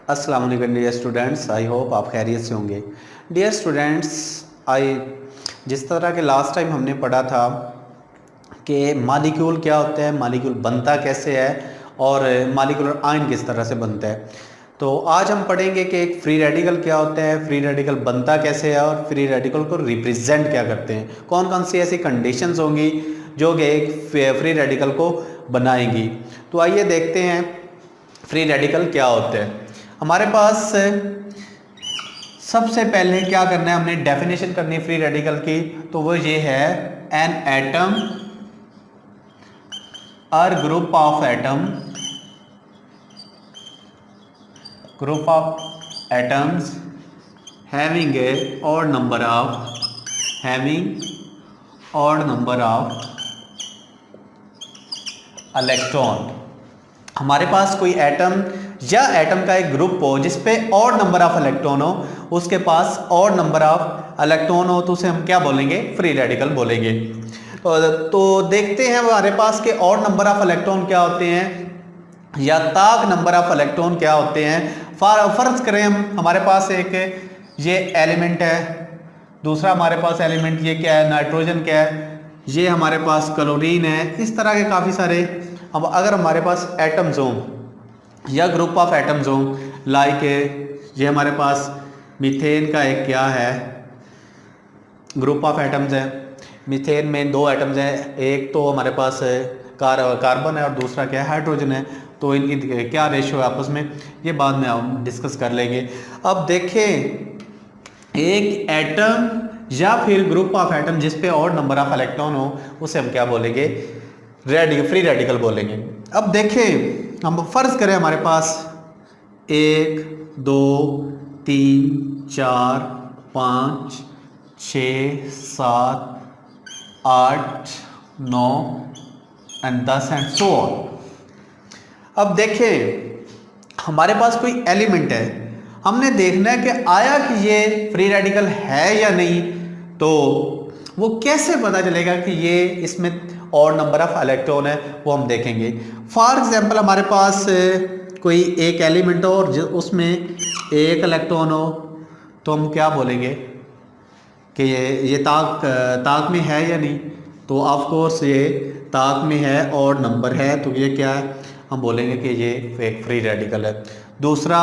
अस्सलाम वालेकुम dear students, I hope आप खैरियत से होंगे। डियर स्टूडेंट्स, आई जिस तरह के लास्ट टाइम हमने पढ़ा था कि मालिक्यूल क्या होता है, मालिक्यूल बनता कैसे है और मालिक्यूलर आयन किस तरह से बनता है। तो आज हम पढ़ेंगे कि एक फ्री रेडिकल क्या होता है, फ्री रेडिकल बनता कैसे है और फ्री रेडिकल को रिप्रेजेंट क्या करते हैं, कौन कौन सी ऐसी कंडीशंस होंगी जो कि एक फ्री रेडिकल को बनाएंगी। तो आइए देखते हैं फ्री रेडिकल क्या होते हैं। हमारे पास सबसे पहले क्या करना है, हमने डेफिनेशन करनी है फ्री रेडिकल की। तो वो ये है, एन एटम और group of atom, group of atoms having a odd number of, having odd number of electron. हमारे पास कोई एटम या एटम का एक ग्रुप हो जिसपे ऑड नंबर ऑफ इलेक्ट्रॉन हो, उसके पास ऑड नंबर ऑफ इलेक्ट्रॉन हो, तो उसे हम क्या बोलेंगे, फ्री रेडिकल बोलेंगे। तो देखते हैं हमारे पास के ऑड नंबर ऑफ इलेक्ट्रॉन क्या होते हैं या ताक नंबर ऑफ इलेक्ट्रॉन क्या होते हैं। फर्ज करें हमारे पास एक ये एलिमेंट है, दूसरा हमारे पास एलिमेंट ये क्या है, नाइट्रोजन क्या है, ये हमारे पास क्लोरीन है। इस तरह के काफ़ी सारे, अब अगर हमारे पास एटम्स हों या ग्रुप ऑफ एटम्स हों, लाइक ये हमारे पास मीथेन का एक क्या है, ग्रुप ऑफ एटम्स है। मीथेन में दो एटम्स हैं, एक तो हमारे पास कार्बन है और दूसरा क्या है, हाइड्रोजन है। तो इनकी क्या रेशियो है आपस में, ये बाद में हम डिस्कस कर लेंगे। अब देखें, एक एटम या फिर ग्रुप ऑफ एटम जिस पे और नंबर ऑफ इलेक्ट्रॉन हो, उसे हम क्या बोलेंगे, फ्री रेडिकल बोलेंगे। अब देखें, हम फर्ज करें हमारे पास 1 2 3 4 5 6 7 8 9 एंड 10 एंड सो ऑन। अब देखें, हमारे पास कोई एलिमेंट है, हमने देखना है कि आया कि ये फ्री रेडिकल है या नहीं। तो वो कैसे पता चलेगा कि ये इसमें और नंबर ऑफ इलेक्ट्रॉन है, वो हम देखेंगे। फॉर एग्जांपल हमारे पास कोई एक एलिमेंट हो और उसमें एक इलेक्ट्रॉन हो, तो हम क्या बोलेंगे कि ये ताक में है या नहीं। तो ऑफ कोर्स ये ताक में है और नंबर है, तो ये क्या है, हम बोलेंगे कि ये एक फ्री रेडिकल है। दूसरा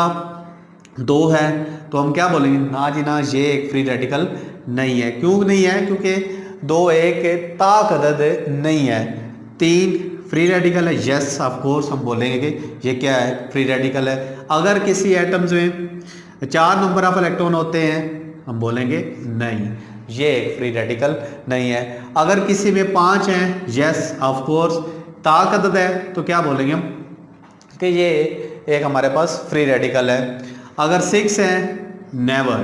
2 है, तो हम क्या बोलेंगे, ना जी ना, ये एक फ्री रेडिकल नहीं है। क्यों नहीं है, क्योंकि 2 एक ताक अदद नहीं है। 3 फ्री रेडिकल है, यस ऑफ कोर्स हम बोलेंगे कि ये क्या है, फ्री रेडिकल है। अगर किसी एटम्स में 4 नंबर ऑफ इलेक्ट्रॉन होते हैं, हम बोलेंगे नहीं, ये एक फ्री रेडिकल नहीं है। अगर किसी में 5 हैं, यस ऑफ कोर्स ताक अदद है, तो क्या बोलेंगे हम कि ये एक हमारे पास फ्री रेडिकल है। अगर 6 है, नेवर।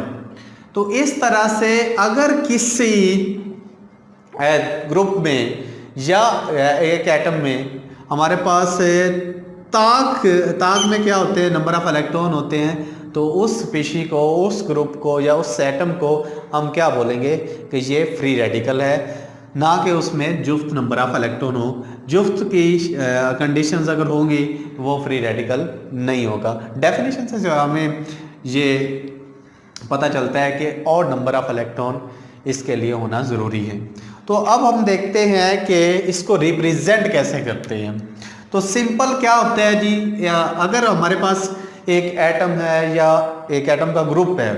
तो इस तरह से अगर किसी ग्रुप में या एक एटम में हमारे पास ताक में क्या होते हैं, नंबर ऑफ इलेक्ट्रॉन होते हैं, तो उस स्पीशी को, उस ग्रुप को या उस एटम को हम क्या बोलेंगे कि ये फ्री रेडिकल है, ना कि उसमें जुफ्त नंबर ऑफ इलेक्ट्रॉन हो। जुफ्त की कंडीशंस अगर होंगी, वो फ्री रेडिकल नहीं होगा। डेफिनेशन से जो हमें ये पता चलता है कि और नंबर ऑफ इलेक्ट्रॉन इसके लिए होना ज़रूरी है। तो अब हम देखते हैं कि इसको रिप्रेजेंट कैसे करते हैं। तो सिंपल क्या होता है जी, अगर हमारे पास एक एटम है या एक एटम का ग्रुप है,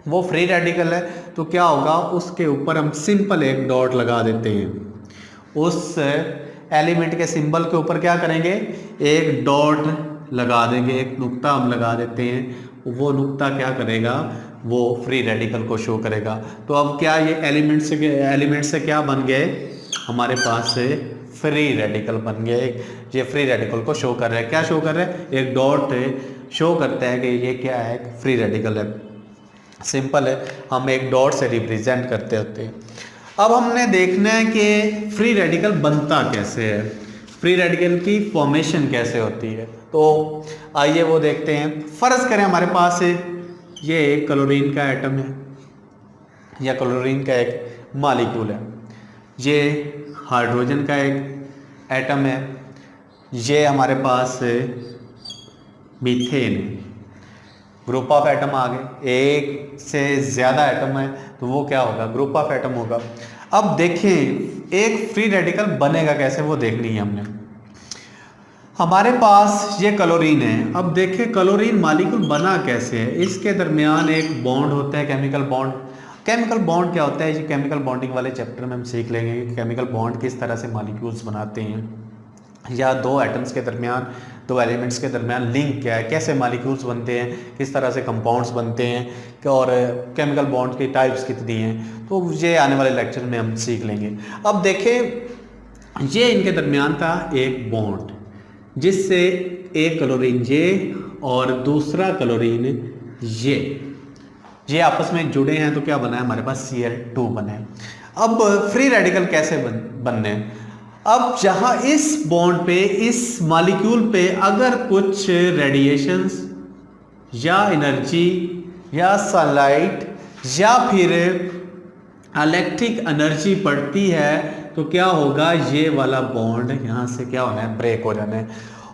वो फ्री रेडिकल है, तो क्या होगा, उसके ऊपर हम सिंपल एक डॉट लगा देते हैं। उस एलिमेंट के सिंबल के ऊपर क्या करेंगे, एक डॉट लगा देंगे, एक नुक्ता हम लगा देते हैं। वो नुक्ता क्या करेगा, वो फ्री रेडिकल को शो करेगा। तो अब क्या ये एलिमेंट से क्या बन गए, हमारे पास से फ्री रेडिकल बन गए। ये फ्री रेडिकल को शो कर रहा है, क्या शो कर रहा है, एक डॉट शो करता है कि ये क्या है, फ्री रेडिकल है। सिंपल है, हम एक डॉट से रिप्रेजेंट करते होते हैं। अब हमने देखना है कि फ्री रेडिकल बनता कैसे है, फ्री रेडिकल की फॉर्मेशन कैसे होती है। तो आइए वो देखते हैं। फर्ज करें हमारे पास ये एक क्लोरीन का एटम है या क्लोरीन का एक मॉलिक्यूल है, ये हाइड्रोजन का एक एटम है, ये हमारे पास मीथेन है। ग्रुप ऑफ एटम आ गए, एक से ज़्यादा एटम है तो वो क्या होगा, ग्रुप ऑफ एटम होगा। अब देखें एक फ्री रेडिकल बनेगा कैसे, वो देखनी है हमने। हमारे पास ये क्लोरीन है, अब देखें क्लोरीन मॉलिक्यूल बना कैसे है। इसके दरमियान एक बॉन्ड होता है, केमिकल बॉन्ड। केमिकल बॉन्ड क्या होता है, ये केमिकल बॉन्डिंग वाले चैप्टर में हम सीख लेंगे कि केमिकल बॉन्ड किस तरह से मॉलिक्यूल्स बनाते हैं, या दो एटम्स के दरमियान, दो एलिमेंट्स के दरमियान लिंक क्या है, कैसे मॉलिक्यूल्स बनते हैं, किस तरह से कंपाउंड्स बनते हैं, और केमिकल बॉन्ड की टाइप्स कितनी हैं, तो ये आने वाले लेक्चर में हम सीख लेंगे। अब देखें ये इनके दरमियान था एक बॉन्ड, जिससे एक क्लोरीन ये और दूसरा क्लोरीन ये आपस में जुड़े हैं, तो क्या बना है हमारे पास Cl2 बना है। अब फ्री रेडिकल कैसे बनने हैं, अब जहां इस बॉन्ड पे, इस मॉलिक्यूल पे अगर कुछ रेडिएशंस या एनर्जी या सनलाइट या फिर इलेक्ट्रिक एनर्जी पड़ती है, तो क्या होगा, ये वाला बॉन्ड यहां से क्या होना है, ब्रेक हो जाना है।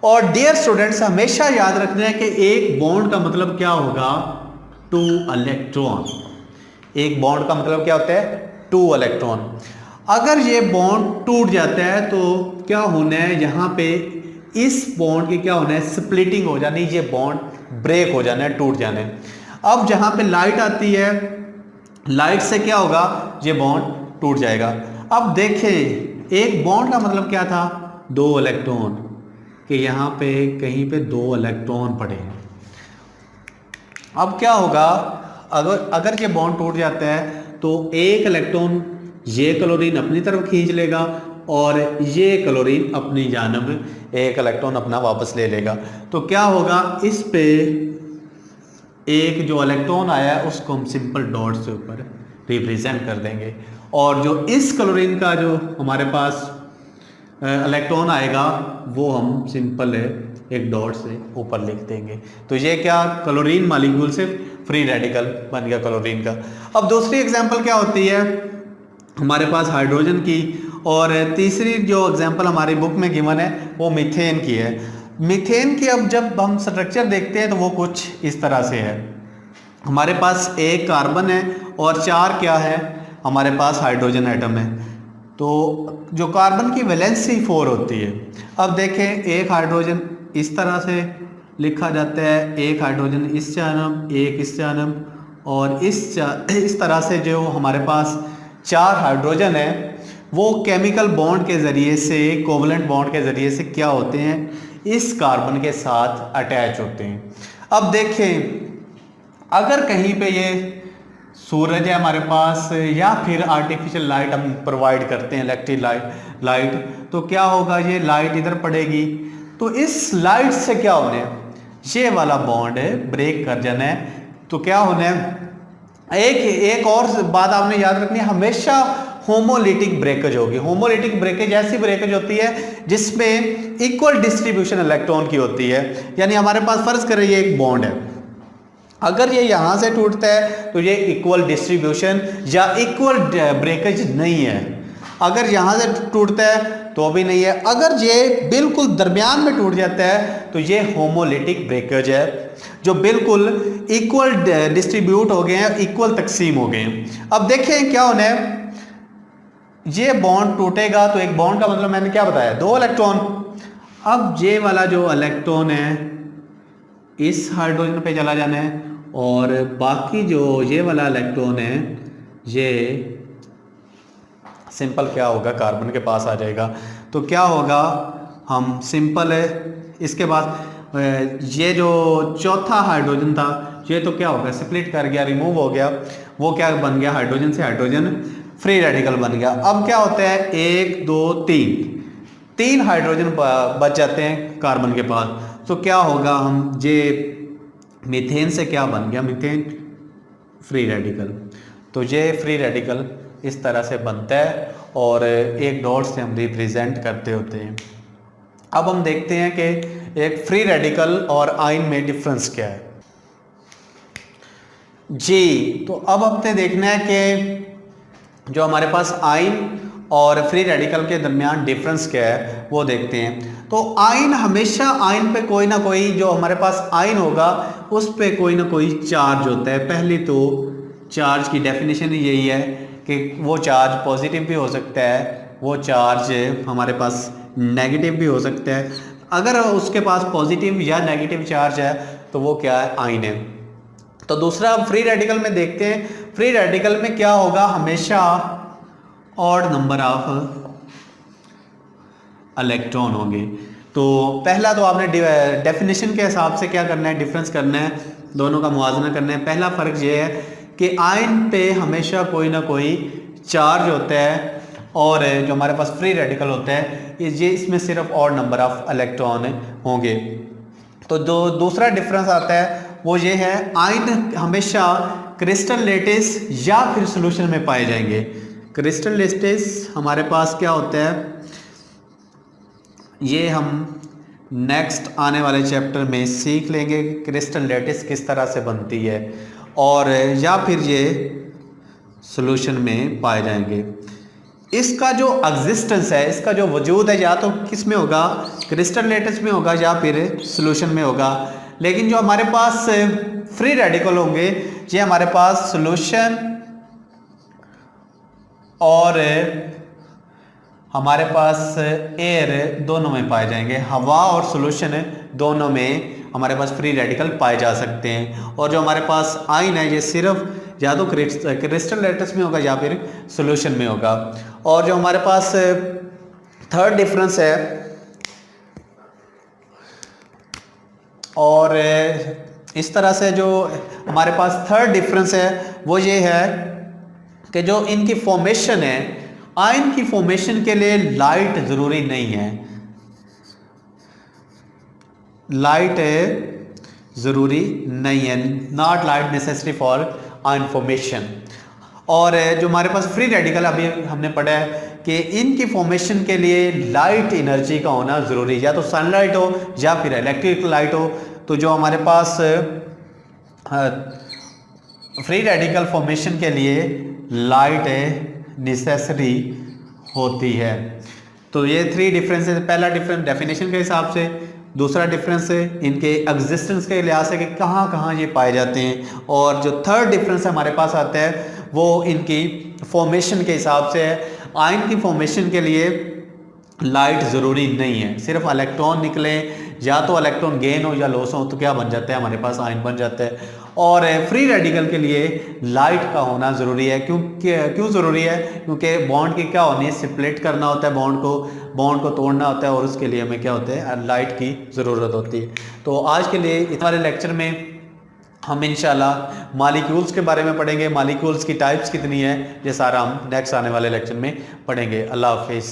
और डियर स्टूडेंट्स हमेशा याद रखना है कि एक बॉन्ड का मतलब क्या होगा, 2 इलेक्ट्रॉन। एक बॉन्ड का मतलब क्या होता है, 2 इलेक्ट्रॉन। अगर ये बॉन्ड टूट जाता है तो क्या होना है, यहाँ पे इस बॉन्ड की क्या होना है, स्प्लिटिंग हो जानी, ये बॉन्ड ब्रेक हो जाना है, टूट जाना है। अब जहाँ पे लाइट आती है, लाइट से क्या होगा, ये बॉन्ड टूट जाएगा। अब देखें एक बॉन्ड का मतलब क्या था, 2 इलेक्ट्रॉन, कि यहाँ पे कहीं पे 2 इलेक्ट्रॉन पड़े हैं। अब क्या होगा, अगर ये बॉन्ड टूट जाता है तो एक इलेक्ट्रॉन ये क्लोरीन अपनी तरफ खींच लेगा और ये क्लोरीन अपनी जानब एक इलेक्ट्रॉन अपना वापस ले लेगा। तो क्या होगा, इस पे एक जो इलेक्ट्रॉन आया है उसको हम सिंपल डॉट से ऊपर रिप्रेजेंट कर देंगे, और जो इस क्लोरीन का जो हमारे पास इलेक्ट्रॉन आएगा वो हम सिंपल एक डॉट से ऊपर लिख देंगे। तो ये क्या, क्लोरीन मॉलिक्यूल से फ्री रेडिकल बन गया क्लोरीन का। अब दूसरी एग्जांपल क्या होती है हमारे पास, हाइड्रोजन की, और तीसरी जो एग्जांपल हमारी बुक में गिवन है वो मीथेन की है। मीथेन की अब जब हम स्ट्रक्चर देखते हैं तो वो कुछ इस तरह से है, हमारे पास एक कार्बन है और 4 क्या है, हमारे पास हाइड्रोजन एटम है। तो जो कार्बन की वैलेंसी 4 होती है। अब देखें एक हाइड्रोजन इस तरह से लिखा जाता है, एक हाइड्रोजन इस जानब, एक इस जानब, और इस तरह से जो हमारे पास 4 हाइड्रोजन है वो केमिकल बॉन्ड के ज़रिए से, कोवलेंट बॉन्ड के ज़रिए से क्या होते हैं, इस कार्बन के साथ अटैच होते हैं। अब देखें अगर कहीं पे ये सूरज है हमारे पास, या फिर आर्टिफिशियल लाइट हम प्रोवाइड करते हैं, इलेक्ट्रिक लाइट, तो क्या होगा, ये लाइट इधर पड़ेगी, तो इस लाइट से क्या होना है, ये वाला बॉन्ड ब्रेक कर जाना है। तो क्या होना है, एक और बात आपने याद रखनी है, हमेशा होमोलिटिक ब्रेकेज होगी। होमोलिटिक ब्रेकेज ऐसी ब्रेकेज होती है जिसमें इक्वल डिस्ट्रीब्यूशन इलेक्ट्रॉन की होती है। यानी हमारे पास फर्ज करें ये एक बॉन्ड है, अगर ये यहां से टूटता है तो ये इक्वल डिस्ट्रीब्यूशन या इक्वल ब्रेकेज नहीं है। अगर यहां से टूटता है तो भी नहीं है। अगर ये बिल्कुल दरमियान में टूट जाता है तो ये होमोलिटिक ब्रेकेज है, जो बिल्कुल इक्वल डिस्ट्रीब्यूट हो गए हैं, इक्वल तकसीम हो गए हैं। अब देखें क्या होना है, ये बॉन्ड टूटेगा तो एक बॉन्ड का मतलब मैंने क्या बताया, 2 इलेक्ट्रॉन। अब ये वाला जो इलेक्ट्रॉन है इस हाइड्रोजन पे चला जाना है, और बाकी जो ये वाला इलेक्ट्रॉन है ये सिंपल क्या होगा, कार्बन के पास आ जाएगा। तो क्या होगा, हम सिंपल है इसके बाद ये जो चौथा हाइड्रोजन था ये तो क्या होगा, स्प्लिट कर गया, रिमूव हो गया, वो क्या बन गया, हाइड्रोजन से हाइड्रोजन फ्री रेडिकल बन गया। अब क्या होता है, 1 2 3 हाइड्रोजन बच जाते हैं कार्बन के पास। तो क्या होगा, हम ये मीथेन से क्या बन गया, मीथेन फ्री रेडिकल। तो ये फ्री रेडिकल इस तरह से बनता है और एक डॉट से हम रिप्रेजेंट करते होते हैं। अब हम देखते हैं कि एक फ्री रेडिकल और आयन में डिफरेंस क्या है जी। तो अब हमने देखना है कि जो हमारे पास आयन और फ्री रेडिकल के दरमियान डिफरेंस क्या है। वो देखते हैं। तो आयन, हमेशा आयन पे कोई ना कोई, जो हमारे पास आयन होगा उस पे कोई ना कोई चार्ज होता है। पहली तो चार्ज की डेफिनेशन यही है कि वो चार्ज पॉजिटिव भी हो सकता है, वो चार्ज हमारे पास नेगेटिव भी हो सकता है। अगर उसके पास पॉजिटिव या नेगेटिव चार्ज है तो वो क्या है, आयन है। तो दूसरा फ्री रेडिकल में देखते हैं। फ्री रेडिकल में क्या होगा, हमेशा ऑड नंबर ऑफ इलेक्ट्रॉन होंगे। तो पहला तो आपने डेफिनेशन के हिसाब से क्या करना है, डिफरेंस करना है, दोनों का मुआवजा करना है। पहला फ़र्क ये है कि आयन पे हमेशा कोई ना कोई चार्ज होता है और जो हमारे पास फ्री रेडिकल होता है ये इसमें सिर्फ ऑड नंबर ऑफ इलेक्ट्रॉन होंगे। तो जो दूसरा डिफरेंस आता है वो ये है, आयन हमेशा क्रिस्टल लेटिस या फिर सॉल्यूशन में पाए जाएंगे। क्रिस्टल लेटिस हमारे पास क्या होता है, ये हम नेक्स्ट आने वाले चैप्टर में सीख लेंगे क्रिस्टल लेटिस किस तरह से बनती है, और या फिर ये सॉल्यूशन में पाए जाएंगे। इसका जो एग्जिस्टेंस है, इसका जो वजूद है, या तो किस में होगा, क्रिस्टल लेटिस में होगा या फिर सॉल्यूशन में होगा। लेकिन जो हमारे पास फ्री रेडिकल होंगे ये हमारे पास सॉल्यूशन और हमारे पास एयर दोनों में पाए जाएंगे। हवा और सॉल्यूशन दोनों में हमारे पास फ्री रेडिकल पाए जा सकते हैं। और जो हमारे पास आयन है ये सिर्फ या तो क्रिस्टल लेटिस में होगा या फिर सॉल्यूशन में होगा। और जो हमारे पास थर्ड डिफरेंस है, और इस तरह से जो हमारे पास थर्ड डिफरेंस है वो ये है कि जो इनकी फॉर्मेशन है, आयन की फॉर्मेशन के लिए लाइट ज़रूरी नहीं है, लाइट ज़रूरी नहीं है, not light necessary for ion formation. और जो हमारे पास फ्री रेडिकल अभी हमने पढ़ा है कि इनकी फॉर्मेशन के लिए लाइट एनर्जी का होना ज़रूरी है, या तो सनलाइट हो या फिर इलेक्ट्रिक लाइट हो। तो जो हमारे पास फ्री रेडिकल फॉर्मेशन के लिए लाइट नेसेसरी होती है। तो ये थ्री डिफरेंसेस, पहला डिफरेंस डेफिनेशन के हिसाब से, दूसरा डिफरेंस इनके एग्जिस्टेंस के लिहाज से कि कहाँ कहाँ ये पाए जाते हैं, और जो थर्ड डिफरेंस हमारे पास आता है वो इनकी फॉर्मेशन के हिसाब से है। आयन की फॉर्मेशन के लिए लाइट ज़रूरी नहीं है, सिर्फ इलेक्ट्रॉन निकले, या तो इलेक्ट्रॉन गेन हो या लॉस हो तो क्या बन जाता है, हमारे पास आयन बन जाता है। और फ्री रेडिकल के लिए लाइट का होना ज़रूरी है। क्यों ज़रूरी है, क्योंकि बॉन्ड की क्या होनी है, स्प्लिट करना होता है, बॉन्ड को तोड़ना होता है, और उसके लिए हमें क्या होता है, लाइट की ज़रूरत होती है। तो आज के लिए इस वाले लेक्चर में हम इंशाल्लाह मालिक्यूल्स के बारे में पढ़ेंगे, मालिक्यूल्स की टाइप्स कितनी है, ये सारा हम नेक्स्ट आने वाले लेक्चर में पढ़ेंगे। अल्लाह हाफिज़।